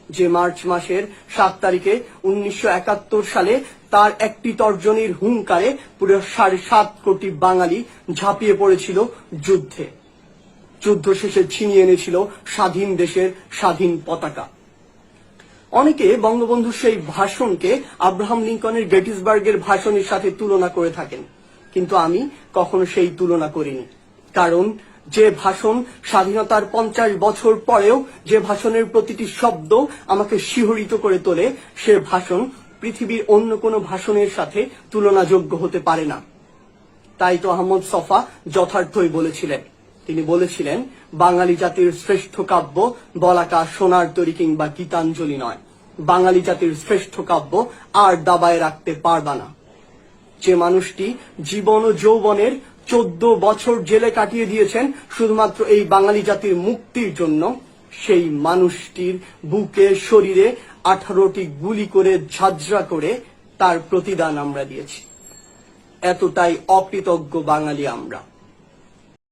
যে মার্চ মাসের 7 তারিখে 1971 সালে তার একটি তর্জনীর হুঙ্কারে পুরো 7.5 কোটি বাঙালি ঝাঁপিয়ে পড়েছিল যুদ্ধে। যুদ্ধ শেষে ছিনিয়ে এনেছিল স্বাধীন দেশের স্বাধীন পতাকা। অনেকে বঙ্গবন্ধুর সেই ভাষণকে আব্রাহাম লিঙ্কনের গেটিসবার্গের ভাষণের সাথে তুলনা করে থাকেন, কিন্তু আমি কখনো সেই তুলনা করিনি। কারণ যে ভাষণ স্বাধীনতার 50 বছর পরেও যে ভাষণের প্রতিটি শব্দ আমাকে শিহরিত করে তোলে, সে ভাষণ পৃথিবীর অন্য কোনো ভাষণের সাথে তুলনাযোগ্য হতে পারে না। তাই তো আহমদ ছফা যথার্থই বলেছিলেন। তিনি বলেছিলেন, বাঙালি জাতির শ্রেষ্ঠ কাব্য বলাকা সোনার তরী কিংবা গীতাঞ্জলি নয়, বাঙালি জাতির শ্রেষ্ঠ কাব্য আর দাবায় রাখতে পারবা না। যে মানুষটি জীবন ও যৌবনের 14 বছর জেলে কাটিয়ে দিয়েছেন শুধুমাত্র এই বাঙালি জাতির মুক্তির জন্য, সেই মানুষটির বুকে শরীরে 18টি গুলি করে ঝাঁঝরা করে তার প্রতিদান আমরা দিয়েছি। এতটাই অকৃতজ্ঞ বাঙালি আমরা।